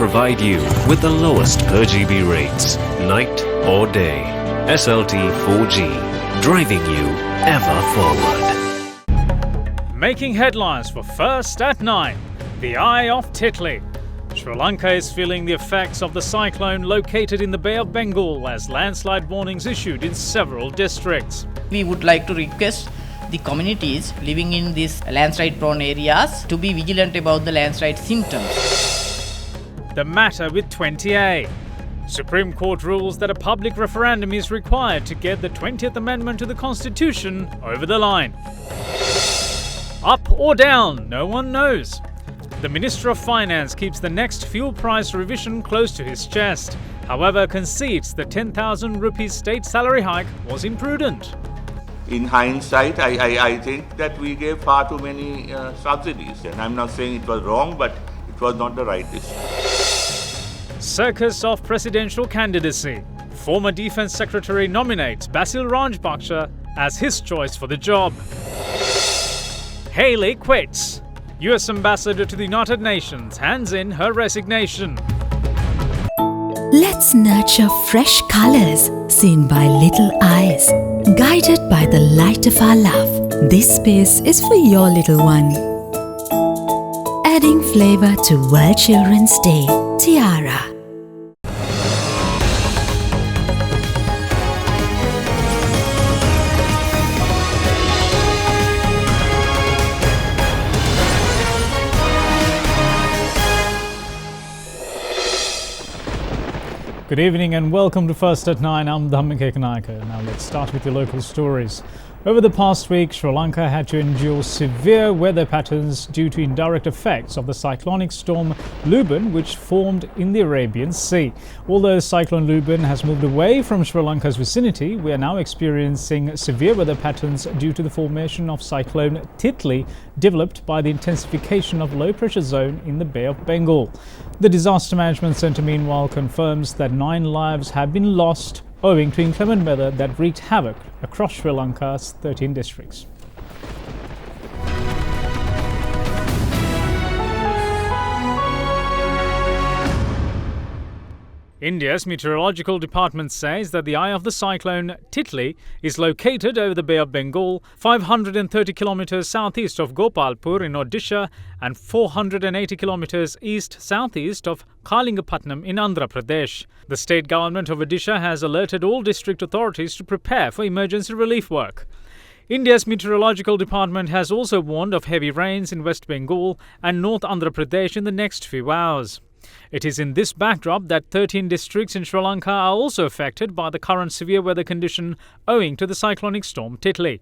provide you with the lowest per GB rates, night or day. SLT 4G, driving you ever forward. Making headlines for First at 9, the Eye of Titli. Sri Lanka is feeling the effects of the cyclone located in the Bay of Bengal as landslide warnings issued in several districts. We would like to request the communities living in these landslide prone areas to be vigilant about the landslide symptoms. The matter with 20A. Supreme Court rules that a public referendum is required to get the 20th Amendment to the Constitution over the line. Up or down, no one knows. The Minister of Finance keeps the next fuel price revision close to his chest. However, concedes the 10,000 rupees state salary hike was imprudent. In hindsight, I think that we gave far too many subsidies. And I'm not saying it was wrong, but it was not the right decision. Circus of presidential candidacy. Former Defence Secretary nominates Basil Rajpaksha as his choice for the job. Haley quits. US Ambassador to the United Nations hands in her resignation. Let's nurture fresh colors seen by little eyes, guided by the light of our love. This space is for your little one. Adding flavor to World Children's Day. Tiara. Good evening and welcome to First at 9. I'm Dhammik Ekanaika. Now let's start with your local stories. Over the past week, Sri Lanka had to endure severe weather patterns due to indirect effects of the cyclonic storm Luban, which formed in the Arabian Sea. Although Cyclone Luban has moved away from Sri Lanka's vicinity, we are now experiencing severe weather patterns due to the formation of Cyclone Titli, developed by the intensification of low pressure zone in the Bay of Bengal. The Disaster Management Centre meanwhile confirms that 9 lives have been lost owing to inclement weather that wreaked havoc across Sri Lanka's 13 districts. India's meteorological department says that the eye of the cyclone Titli is located over the Bay of Bengal, 530 kilometers southeast of Gopalpur in Odisha and 480 kilometers east-southeast of Kalingapatnam in Andhra Pradesh. The state government of Odisha has alerted all district authorities to prepare for emergency relief work. India's meteorological department has also warned of heavy rains in West Bengal and North Andhra Pradesh in the next few hours. It is in this backdrop that 13 districts in Sri Lanka are also affected by the current severe weather condition owing to the cyclonic storm Titli.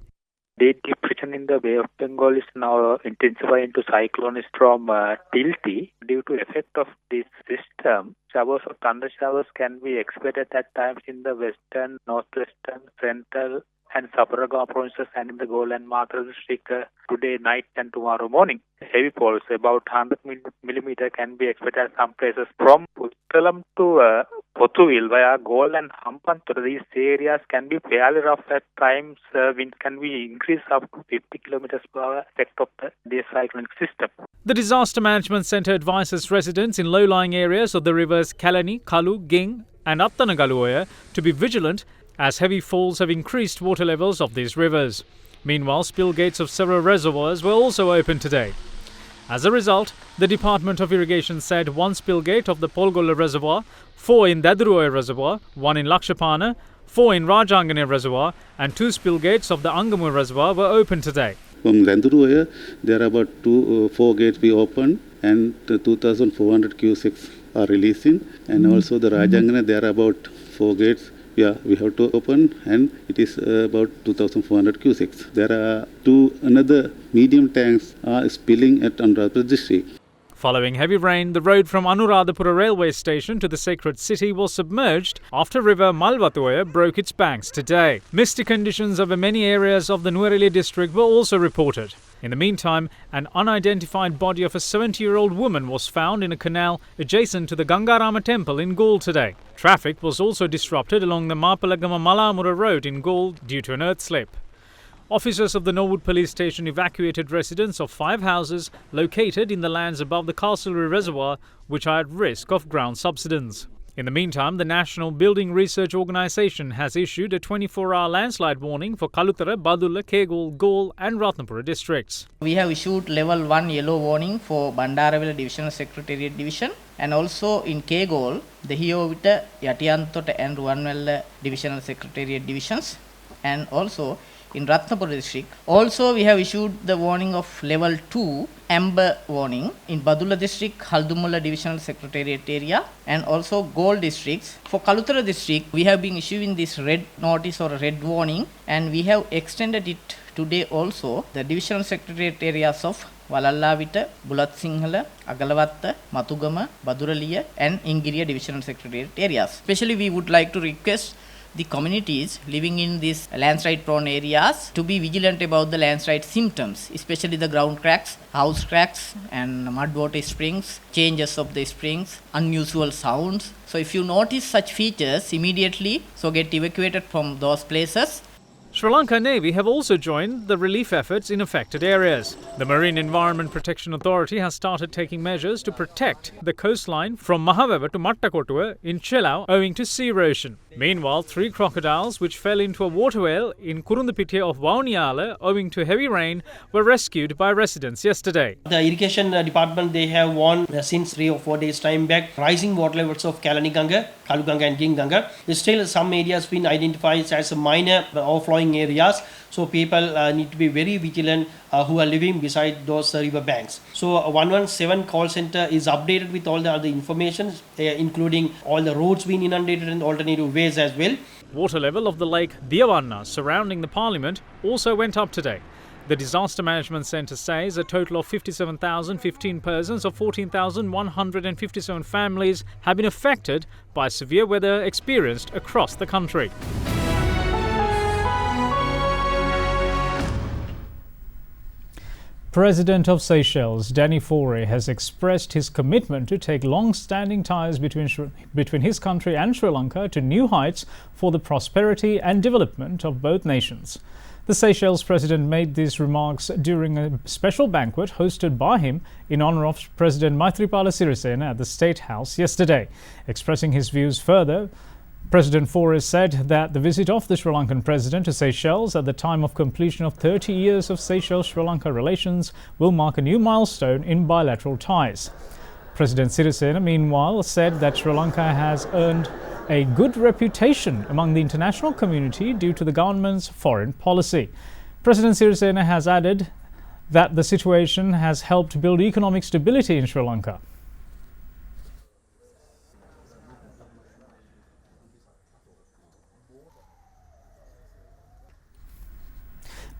The depression in the Bay of Bengal is now intensifying into cyclone storm Titli. Due to effect of this system, showers or thunder showers can be expected at times in the western, northwestern, central and Sabaragaon provinces and in the Gol and Matra district today night and tomorrow morning. Heavy falls, about 100 millimeter, can be expected at some places from Puttalam to Pothuil via Gol and Hampantura. These areas can be fairly rough at times. Wind can be increased up to 50 kilometers per hour effect of the cyclonic system. The Disaster Management Centre advises residents in low-lying areas of the rivers Kalani, Kalu, Ging and Attanagaluoya to be vigilant as heavy falls have increased water levels of these rivers. Meanwhile, spill gates of several reservoirs were also opened today. As a result, the Department of Irrigation said 1 spill gate of the Polgola Reservoir, 4 in Daduroya Reservoir, 1 in Lakshapana, 4 in Rajangane Reservoir and 2 spill gates of the Angamu Reservoir were opened today. From Daduroya, there are about 4 gates we opened and 2,400 cusecs are releasing. And also the Rajangane, there are about 4 gates. Yeah, we have to open and it is about 2,400 cusecs. There are 2 another medium tanks are spilling at Anuradhapura district. Following heavy rain, the road from Anuradhapura railway station to the sacred city was submerged after river Malvatoya broke its banks today. Misty conditions over many areas of the Nuwara district were also reported. In the meantime, an unidentified body of a 70-year-old woman was found in a canal adjacent to the Gangarama temple in Gaul today. Traffic was also disrupted along the Mapalagama Malamura road in Gaul due to an earth slip. Officers of the Norwood Police Station evacuated residents of 5 houses located in the lands above the Castlereagh Reservoir, which are at risk of ground subsidence. In the meantime, the National Building Research Organisation has issued a 24-hour landslide warning for Kalutara, Badulla, Kegol, Galle and Ratnapura districts. We have issued level 1 yellow warning for Bandarawala Divisional Secretariat Division, and also in Kegol, the Hiyovita, Yatiyantota and Ruwanwella Divisional Secretariat Divisions, and also in Ratnapura district. Also, we have issued the warning of level 2 amber warning in Badulla district, Haldumulla Divisional Secretariat area, and also Galle districts. For Kalutara district, we have been issuing this red notice or red warning, and we have extended it today also the Divisional Secretariat areas of Walallawita, Bulat Sinhala, Agalawatta, Matugama, Baduraliya and Ingiriya Divisional Secretariat areas. Especially we would like to request the communities living in these landslide prone areas to be vigilant about the landslide symptoms, especially the ground cracks, house cracks and mud water springs, changes of the springs, unusual sounds. So if you notice such features immediately, so get evacuated from those places. Sri Lanka Navy have also joined the relief efforts in affected areas. The Marine Environment Protection Authority has started taking measures to protect the coastline from Mahaweva to Mattakotua in Chelau owing to sea erosion. Meanwhile, 3 crocodiles which fell into a water well in Kurundapitiya of Vauniala owing to heavy rain were rescued by residents yesterday. The irrigation department, they have warned since 3 or 4 days time back rising water levels of Kalaniganga, Kaluganga and Ginganga. Still some areas been identified as minor overflowing areas, so people need to be very vigilant who are living beside those river banks. So 117 call center is updated with all the other information, including all the roads being inundated and alternative ways as well. Water level of the lake Diyavanna surrounding the parliament also went up today. The Disaster Management Centre says a total of 57,015 persons or 14,157 families have been affected by severe weather experienced across the country. President of Seychelles, Denis Faure, has expressed his commitment to take long-standing ties between his country and Sri Lanka to new heights for the prosperity and development of both nations. The Seychelles president made these remarks during a special banquet hosted by him in honour of President Maithripala Sirisena at the State House yesterday. Expressing his views further, President Faure said that the visit of the Sri Lankan president to Seychelles at the time of completion of 30 years of Seychelles-Sri Lanka relations will mark a new milestone in bilateral ties. President Sirisena, meanwhile, said that Sri Lanka has earned a good reputation among the international community due to the government's foreign policy. President Sirisena has added that the situation has helped build economic stability in Sri Lanka.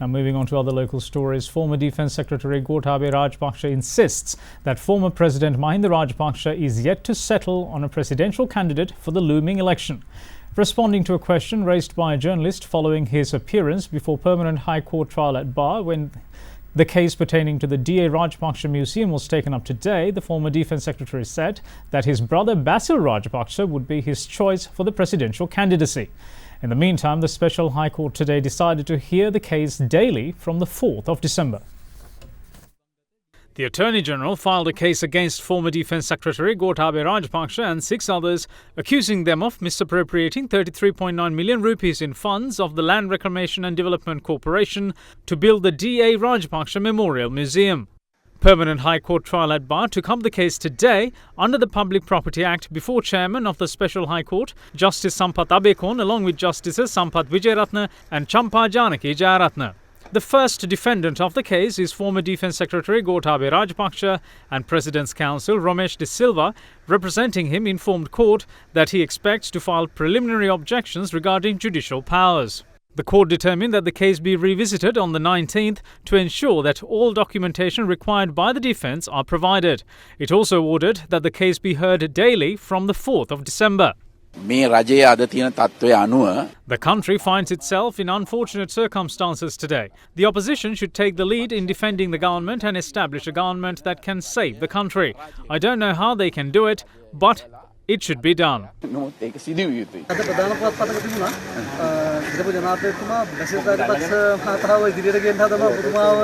Now moving on to other local stories, former Defence Secretary Gotabaya Rajapaksa insists that former President Mahinda Rajapaksa is yet to settle on a presidential candidate for the looming election. Responding to a question raised by a journalist following his appearance before Permanent High Court trial at Bar when the case pertaining to the DA Rajapaksa Museum was taken up today, the former Defence Secretary said that his brother Basil Rajapaksa would be his choice for the presidential candidacy. In the meantime, the Special High Court today decided to hear the case daily from the 4th of December. The Attorney General filed a case against former Defence Secretary Gotabaya Rajapaksa and 6 others, accusing them of misappropriating 33.9 million rupees in funds of the Land Reclamation and Development Corporation to build the DA Rajapaksa Memorial Museum. Permanent High Court trial at Bar took up the case today under the Public Property Act before Chairman of the Special High Court, Justice Sampath Abekon, along with Justices Sampath Wijeratna and Champa Janaki Jayaratna. The first defendant of the case is former Defence Secretary Gotabaya Rajapaksa, and President's Counsel Ramesh De Silva, representing him, informed court that he expects to file preliminary objections regarding judicial powers. The court determined that the case be revisited on the 19th to ensure that all documentation required by the defence are provided. It also ordered that the case be heard daily from the 4th of December. The country finds itself in unfortunate circumstances today. The opposition should take the lead in defending the government and establish a government that can save the country. I don't know how they can do it, but it should be done. හිටපු ජනාධිපතිතුමා බැසිල් රාජපක්ෂ මහතාව ඉදිරියට ගෙන්න හදනවා ඔබතුමාව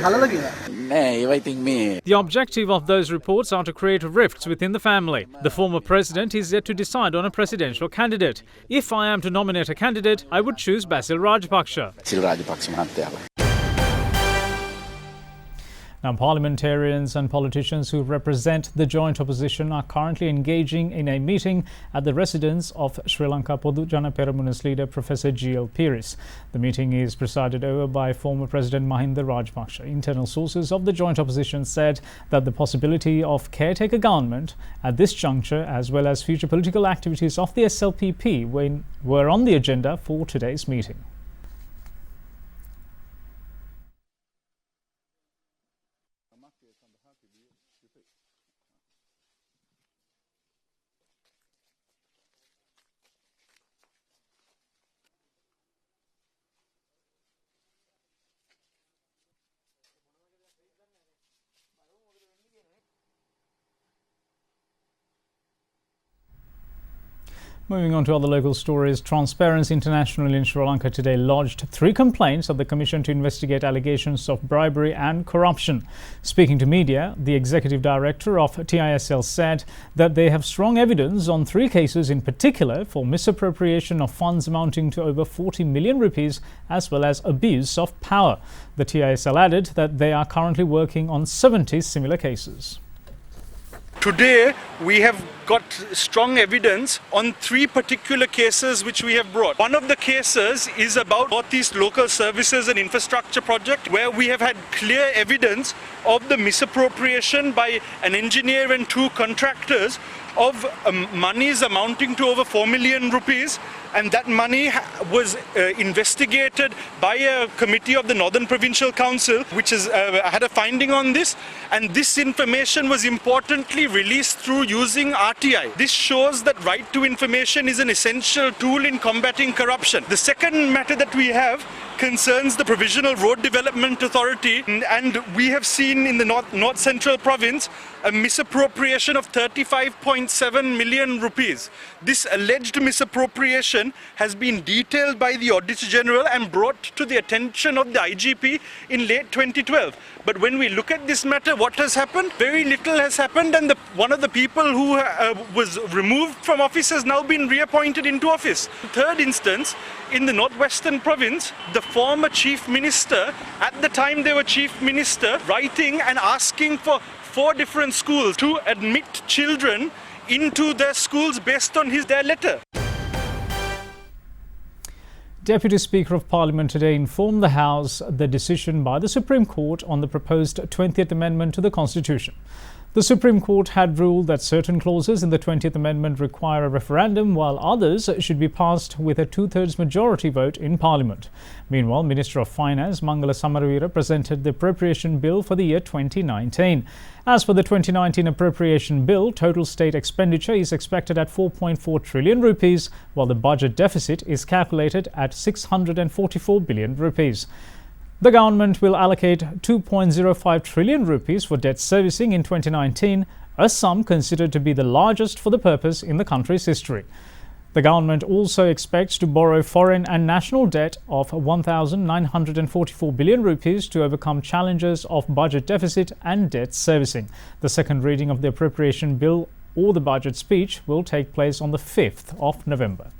හලලා කියලා. The objective of those reports are to create rifts within the family. The former president is yet to decide on a presidential candidate. If I am to nominate a candidate, I would choose Basil Rajapaksa. Now, parliamentarians and politicians who represent the joint opposition are currently engaging in a meeting at the residence of Sri Lanka Podujana Peremuna's leader, Professor G.L. Piris. The meeting is presided over by former President Mahinda Rajapaksa. Internal sources of the joint opposition said that the possibility of caretaker government at this juncture, as well as future political activities of the SLPP, were on the agenda for today's meeting. Moving on to other local stories, Transparency International in Sri Lanka today lodged 3 complaints at the Commission to investigate allegations of bribery and corruption. Speaking to media, the executive director of TISL said that they have strong evidence on 3 cases in particular for misappropriation of funds amounting to over 40 million rupees as well as abuse of power. The TISL added that they are currently working on 70 similar cases. Today, we have got strong evidence on 3 particular cases which we have brought. One of the cases is about Northeast Local Services and Infrastructure Project, where we have had clear evidence of the misappropriation by an engineer and 2 contractors of monies amounting to over 4 million rupees, and that money was investigated by a committee of the Northern Provincial Council, which has had a finding on this, and this information was importantly released through using RTI. This shows that right to information is an essential tool in combating corruption. The second matter that we have concerns the Provisional Road Development Authority, and we have seen in the North Central Province a misappropriation of 35.7 million rupees. This alleged misappropriation has been detailed by the Auditor General and brought to the attention of the IGP in late 2012. But when we look at this matter, what has happened? Very little has happened, and one of the people who was removed from office has now been reappointed into office. Third instance, in the Northwestern Province, the former Chief Minister, at the time they were Chief Minister, writing and asking for 4 different schools to admit children into their schools based on their letter. Deputy Speaker of Parliament today informed the House the decision by the Supreme Court on the proposed 20th Amendment to the Constitution. The Supreme Court had ruled that certain clauses in the 20th Amendment require a referendum, while others should be passed with a 2/3 majority vote in Parliament. Meanwhile, Minister of Finance Mangala Samaravira presented the appropriation bill for the year 2019. As for the 2019 appropriation bill, total state expenditure is expected at 4.4 trillion rupees, while the budget deficit is calculated at 644 billion rupees. The government will allocate 2.05 trillion rupees for debt servicing in 2019, a sum considered to be the largest for the purpose in the country's history. The government also expects to borrow foreign and national debt of 1,944 billion rupees to overcome challenges of budget deficit and debt servicing. The second reading of the appropriation bill or the budget speech will take place on the 5th of November.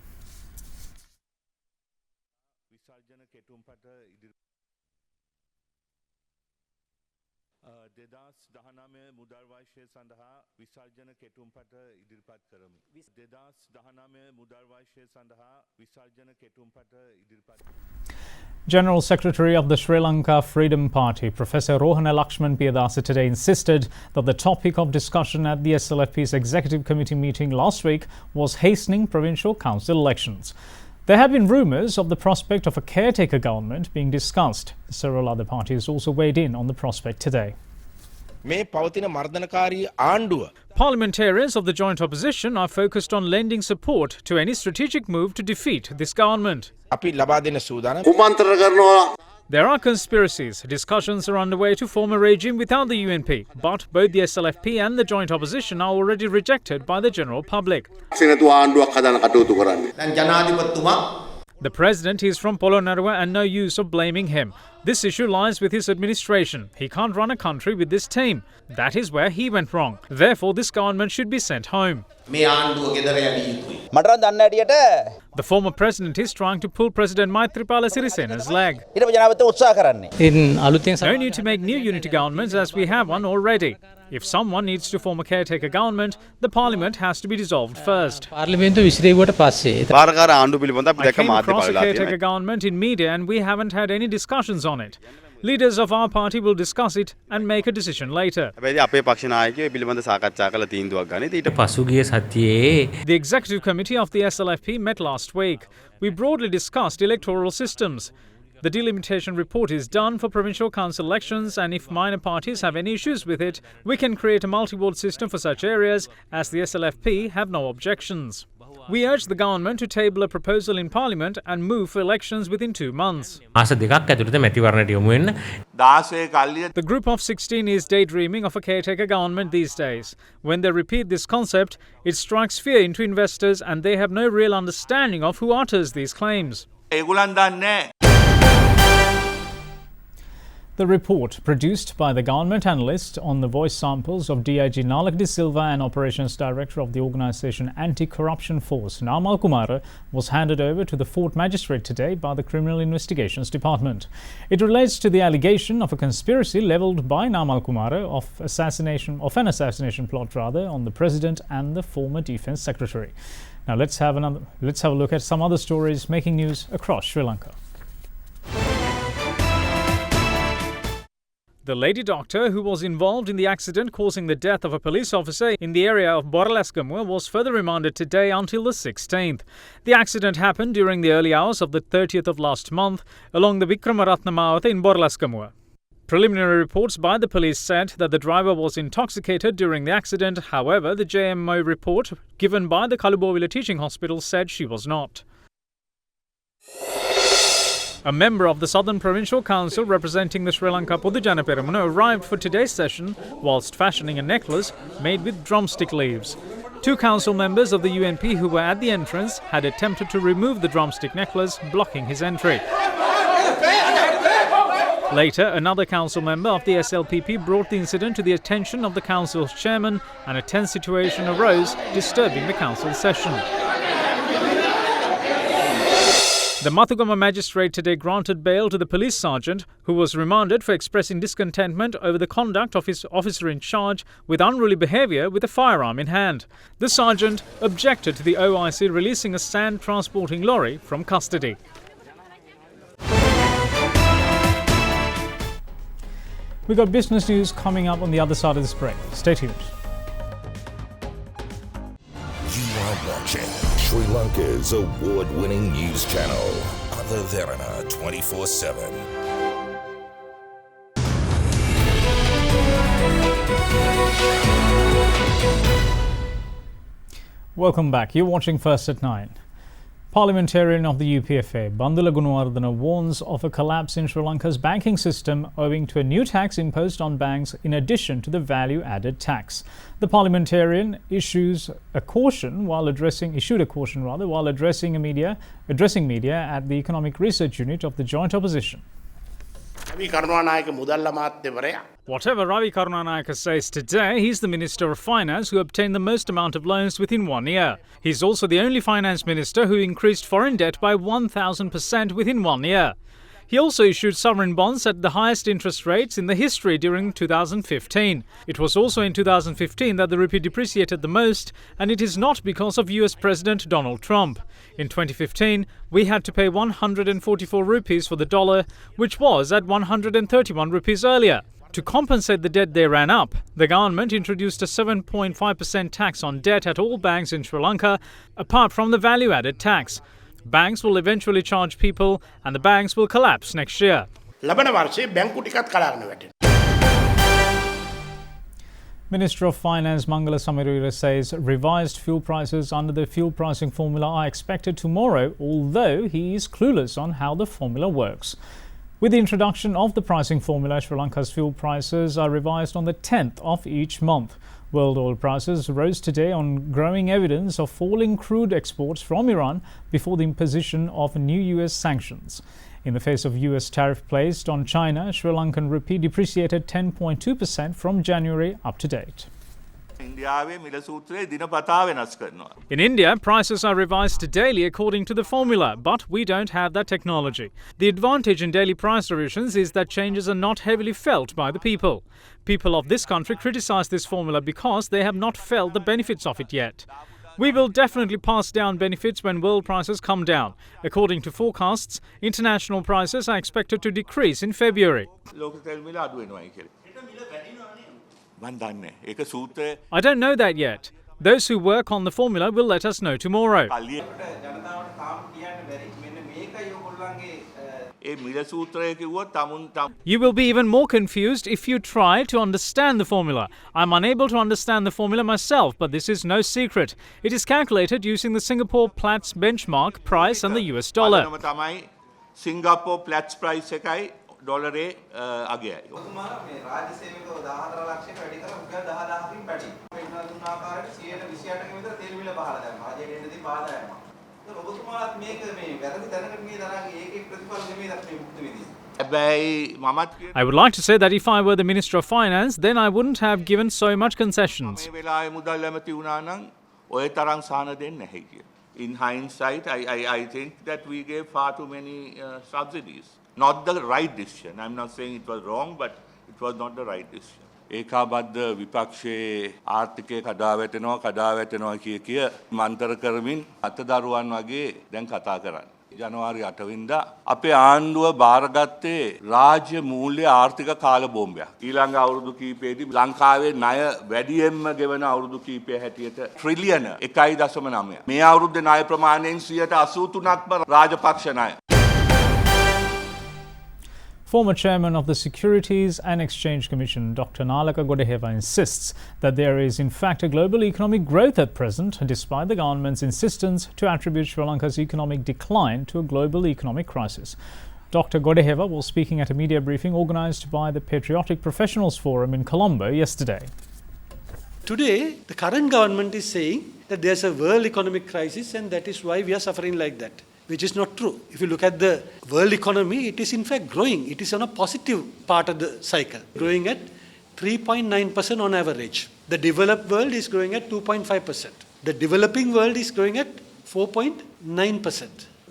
General Secretary of the Sri Lanka Freedom Party, Professor Rohana Lakshman Piyadasa, today insisted that the topic of discussion at the SLFP's Executive Committee meeting last week was hastening provincial council elections. There have been rumours of the prospect of a caretaker government being discussed. Several other parties also weighed in on the prospect today. Parliamentarians of the joint opposition are focused on lending support to any strategic move to defeat this government. There are conspiracies. Discussions are underway to form a regime without the UNP, but both the SLFP and the joint opposition are already rejected by the general public. The president is from Polonnaruwa and no use of blaming him. This issue lies with his administration. He can't run a country with this team. That is where he went wrong. Therefore, this government should be sent home. The former president is trying to pull President Maithripala Sirisena's leg. No need to make new unity governments as we have one already. If someone needs to form a caretaker government, the parliament has to be dissolved first. I came across a caretaker government in media and we haven't had any discussions on it. Leaders of our party will discuss it and make a decision later. The executive committee of the SLFP met last week. We broadly discussed electoral systems. The delimitation report is done for provincial council elections, and if minor parties have any issues with it, we can create a multi-ward system for such areas, as the SLFP have no objections. We urge the government to table a proposal in Parliament and move for elections within 2 months. The group of 16 is daydreaming of a caretaker government these days. When they repeat this concept, it strikes fear into investors and they have no real understanding of who utters these claims. The report, produced by the government analyst on the voice samples of DIG Nalak De Silva and Operations Director of the organisation Anti-Corruption Force, Namal Kumara, was handed over to the Fort Magistrate today by the Criminal Investigations Department. It relates to the allegation of a conspiracy levelled by Namal Kumara of an assassination plot on the President and the former Defence Secretary. Now let's have a look at some other stories making news across Sri Lanka. The lady doctor who was involved in the accident causing the death of a police officer in the area of Boralaskamua was further remanded today until the 16th. The accident happened during the early hours of the 30th of last month along the Vikramaratna Mawatha in Boralaskamua. Preliminary reports by the police said that the driver was intoxicated during the accident. However, the JMO report given by the Kalubowila Teaching Hospital said she was not. A member of the Southern Provincial Council representing the Sri Lanka Podujana Peramuna arrived for today's session whilst fashioning a necklace made with drumstick leaves. 2 council members of the UNP who were at the entrance had attempted to remove the drumstick necklace, blocking his entry. Later, another council member of the SLPP brought the incident to the attention of the council's chairman and a tense situation arose, disturbing the council session. The Mathugama magistrate today granted bail to the police sergeant who was remanded for expressing discontentment over the conduct of his officer in charge with unruly behaviour with a firearm in hand. The sergeant objected to the OIC releasing a sand transporting lorry from custody. We've got business news coming up on the other side of this break. Stay tuned. You are watching Sri Lanka's award-winning news channel, Derana 24/7. Welcome back. You're watching First at 9. Parliamentarian of the UPFA, Bandula Gunawardena, warns of a collapse in Sri Lanka's banking system owing to a new tax imposed on banks in addition to the value-added tax. The parliamentarian issued a caution while addressing media at the Economic Research Unit of the Joint Opposition. Whatever Ravi Karunanayake says today, he's the Minister of Finance who obtained the most amount of loans within 1 year. He's also the only finance minister who increased foreign debt by 1,000% within 1 year. He also issued sovereign bonds at the highest interest rates in the history during 2015. It was also in 2015 that the rupee depreciated the most, and it is not because of US President Donald Trump. In 2015, we had to pay 144 rupees for the dollar, which was at 131 rupees earlier. To compensate the debt they ran up, the government introduced a 7.5% tax on debt at all banks in Sri Lanka, apart from the value-added tax. Banks will eventually charge people and the banks will collapse next year. Minister of Finance Mangala Samarira says revised fuel prices under the fuel pricing formula are expected tomorrow, although he is clueless on how the formula works. With the introduction of the pricing formula, Sri Lanka's fuel prices are revised on the 10th of each month. World oil prices rose today on growing evidence of falling crude exports from Iran before the imposition of new US sanctions. In the face of US tariff placed on China, Sri Lankan rupee depreciated 10.2% from January up to date. In India, prices are revised daily according to the formula, but we don't have that technology. The advantage in daily price revisions is that changes are not heavily felt by the people. People of this country criticize this formula because they have not felt the benefits of it yet. We will definitely pass down benefits when world prices come down. According to forecasts, international prices are expected to decrease in February. I don't know that yet. Those who work on the formula will let us know tomorrow. You will be even more confused if you try to understand the formula. I'm unable to understand the formula myself, but this is no secret. It is calculated using the Singapore Platts benchmark price and the US dollar. Singapore Platts price එකයි ඩොලරේ අගයයි. I would like to say that if I were the Minister of Finance, then I wouldn't have given so much concessions. In hindsight, I think that we gave far too many subsidies. Not the right decision. I'm not saying it was wrong, but it was not the right decision. ඒකාබද්ධ විපක්ෂයේ ආර්ථිකය කඩාවැටෙනවා කිය මන්තර කරමින් අතදරුවන් වගේ දැන් කතා කරන්නේ. ජනවාරි 8 වෙනිදා අපේ ආණ්ඩුව බාරගත්තේ රාජ්‍ය මූල්‍ය ආර්ථික කාල බෝම්බයක්. ඊළඟ අවුරුදු කිහිපෙදී ලංකාවේ ණය වැඩියෙන්ම ගෙවන අවුරුදු කිහිපය හැටියට ට්‍රිලියන 1.9. මේ අවුරුද්දේ ණය ප්‍රමාණයෙන් 83%ක්ම රාජපක්ෂ ණය. Former chairman of the Securities and Exchange Commission, Dr. Nalaka Godeheva, insists that there is in fact a global economic growth at present, despite the government's insistence to attribute Sri Lanka's economic decline to a global economic crisis. Dr. Godeheva was speaking at a media briefing organised by the Patriotic Professionals Forum in Colombo yesterday. Today, the current government is saying that there's a world economic crisis and that is why we are suffering like that, which is not true. If you look at the world economy, it is in fact growing. It is on a positive part of the cycle, growing at 3.9% on average. The developed world is growing at 2.5%. The developing world is growing at 4.9%.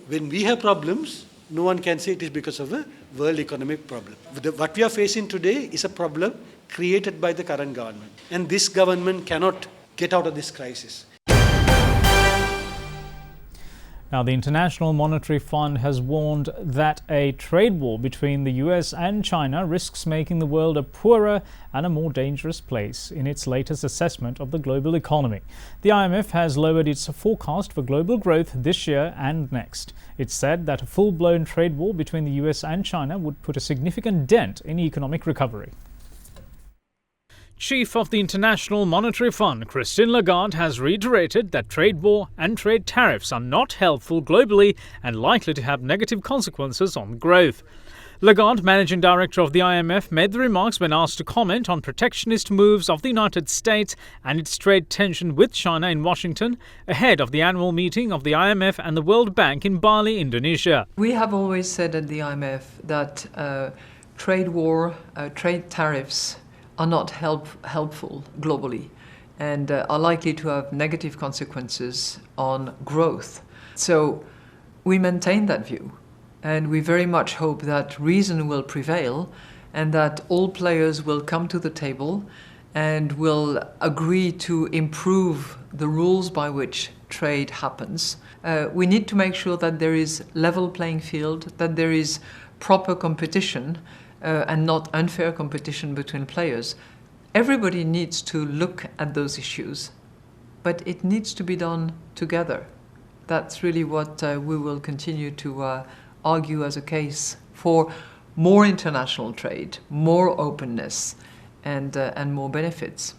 When we have problems, no one can say it is because of a world economic problem. What we are facing today is a problem created by the current government. And this government cannot get out of this crisis. Now, the International Monetary Fund has warned that a trade war between the US and China risks making the world a poorer and a more dangerous place in its latest assessment of the global economy. The IMF has lowered its forecast for global growth this year and next. It said that a full-blown trade war between the US and China would put a significant dent in economic recovery. Chief of the International Monetary Fund, Christine Lagarde, has reiterated that trade war and trade tariffs are not helpful globally and likely to have negative consequences on growth. Lagarde, managing director of the IMF, made the remarks when asked to comment on protectionist moves of the United States and its trade tension with China in Washington ahead of the annual meeting of the IMF and the World Bank in Bali, Indonesia. We have always said at the IMF that trade war, trade tariffs are not helpful globally and are likely to have negative consequences on growth. So we maintain that view, and we very much hope that reason will prevail and that all players will come to the table and will agree to improve the rules by which trade happens. We need to make sure that there is level playing field, that there is proper competition and not unfair competition between players. Everybody needs to look at those issues, but it needs to be done together. That's really what we will continue to argue as a case for more international trade, more openness, and more benefits.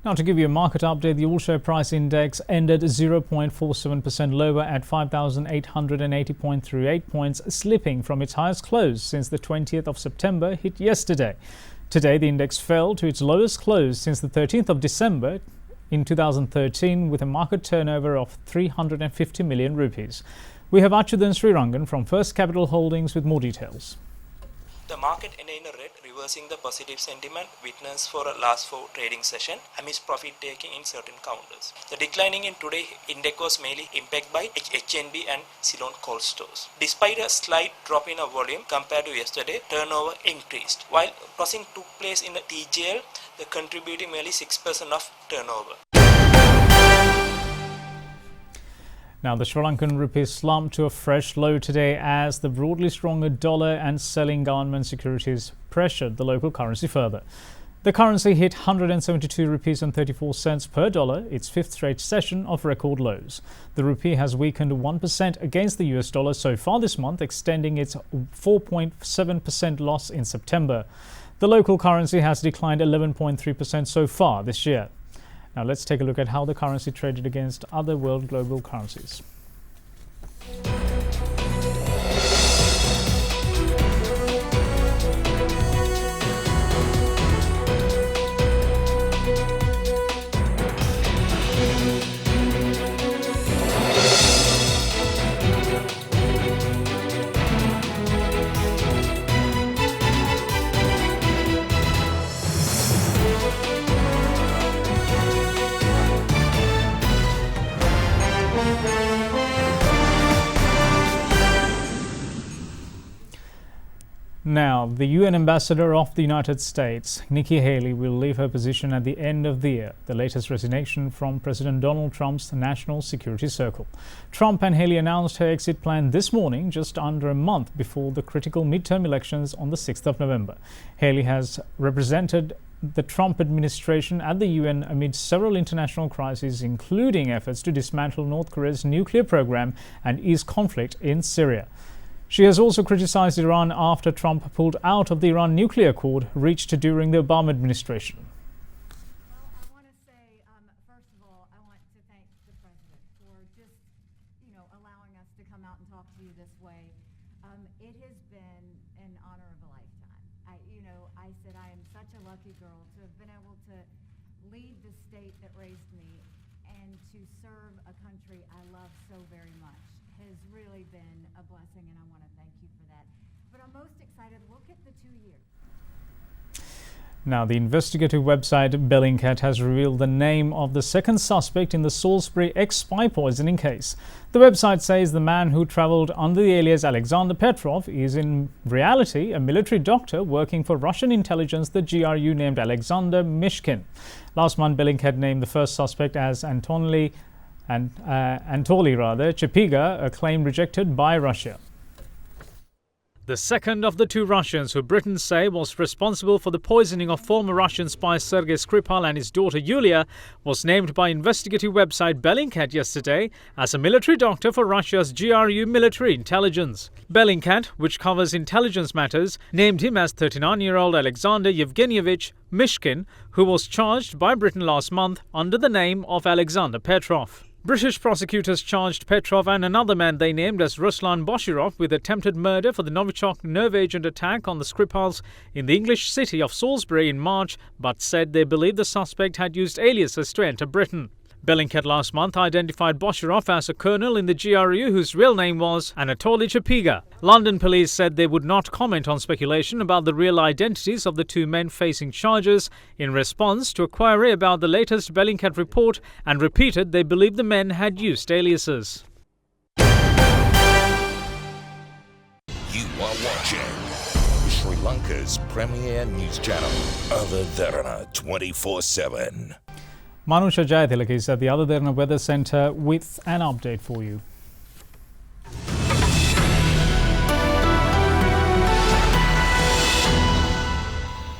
Now, to give you a market update, the all-share price index ended 0.47% lower at 5,880.38 points, slipping from its highest close since the 20th of September hit yesterday. Today, the index fell to its lowest close since the 13th of December in 2013 with a market turnover of 350 million rupees. We have Achyutan Srirangan from First Capital Holdings with more details. The market ended in a red, reversing the positive sentiment witnessed for a last 4 trading session amidst profit taking in certain counters. The declining in today's index was mainly impacted by HNB and Ceylon coal stores. Despite a slight drop in volume compared to yesterday, turnover increased. While processing took place in the TGL, the contributing merely 6% of turnover. Now, the Sri Lankan rupee slumped to a fresh low today as the broadly stronger dollar and selling government securities pressured the local currency further. The currency hit 172 rupees and 34 cents per dollar, its fifth straight session of record lows. The rupee has weakened 1% against the US dollar so far this month, extending its 4.7% loss in September. The local currency has declined 11.3% so far this year. Now let's take a look at how the currency traded against other world global currencies. Now, the UN ambassador of the United States, Nikki Haley, will leave her position at the end of the year, the latest resignation from President Donald Trump's National Security Circle. Trump and Haley announced her exit plan this morning, just under a month before the critical midterm elections on the 6th of November. Haley has represented the Trump administration at the UN amid several international crises, including efforts to dismantle North Korea's nuclear program and ease conflict in Syria. She has also criticized Iran after Trump pulled out of the Iran nuclear accord reached during the Obama administration. Well, I want to say, first of all, I want to thank the President for just, allowing us to come out and talk to you this way. It has been an honor of a lifetime. I said I am such a lucky girl to have been able to lead the state that raised me and to serve a country I love so very much. Has really been a blessing, and I want to thank you for that. But I'm most excited. Look at the 2 years. Now, the investigative website Bellingcat has revealed the name of the second suspect in the Salisbury ex-spy poisoning case. The website says the man who travelled under the alias Alexander Petrov is in reality a military doctor working for Russian intelligence, the GRU, named Alexander Mishkin. Last month, Bellingcat named the first suspect as Anatoly Chepiga, a claim rejected by Russia. The second of the two Russians who Britain say was responsible for the poisoning of former Russian spy Sergei Skripal and his daughter Yulia was named by investigative website Bellingcat yesterday as a military doctor for Russia's GRU military intelligence. Bellingcat, which covers intelligence matters, named him as 39-year-old Alexander Yevgenyevich Mishkin, who was charged by Britain last month under the name of Alexander Petrov. British prosecutors charged Petrov and another man they named as Ruslan Boshirov with attempted murder for the Novichok nerve agent attack on the Skripals in the English city of Salisbury in March, but said they believe the suspect had used aliases to enter Britain. Bellingcat last month identified Boshirov as a colonel in the GRU whose real name was Anatoly Chepiga. London police said they would not comment on speculation about the real identities of the two men facing charges in response to a query about the latest Bellingcat report, and repeated they believed the men had used aliases. You are watching Sri Lanka's premier news channel, Other Derana 24/7. Manusha Jayathilaka is at the Other Derana Weather Centre with an update for you.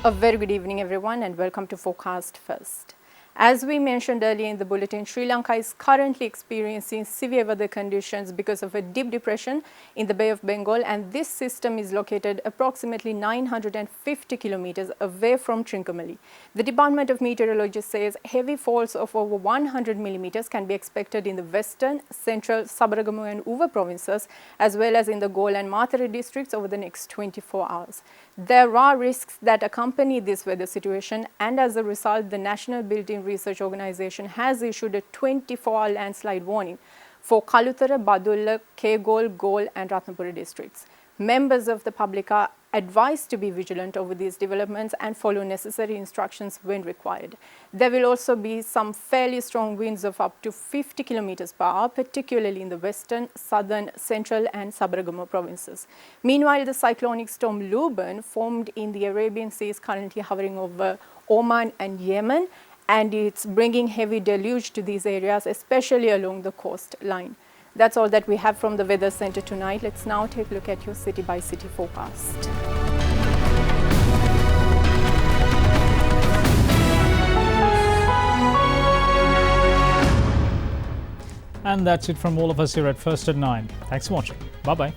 A very good evening, everyone, and welcome to Forecast First. As we mentioned earlier in the bulletin, Sri Lanka is currently experiencing severe weather conditions because of a deep depression in the Bay of Bengal, and this system is located approximately 950 kilometers away from Trincomalee. The Department of Meteorology says heavy falls of over 100 millimeters can be expected in the western, central, Sabaragamu and Uva provinces, as well as in the Galle and Mathare districts over the next 24 hours. There are risks that accompany this weather situation, and as a result, the National Building Research Organisation has issued a 24-hour landslide warning for Kalutara, Badulla, Kegol, Gol and Ratnapura districts. Members of the public are advised to be vigilant over these developments and follow necessary instructions when required. There will also be some fairly strong winds of up to 50 km per hour, particularly in the western, southern, central and Sabaragama provinces. Meanwhile, the cyclonic storm Luban, formed in the Arabian Sea, is currently hovering over Oman and Yemen, and it's bringing heavy deluge to these areas, especially along the coastline. That's all that we have from the Weather Centre tonight. Let's now take a look at your city-by-city forecast. And that's it from all of us here at First at 9. Thanks for watching. Bye-bye.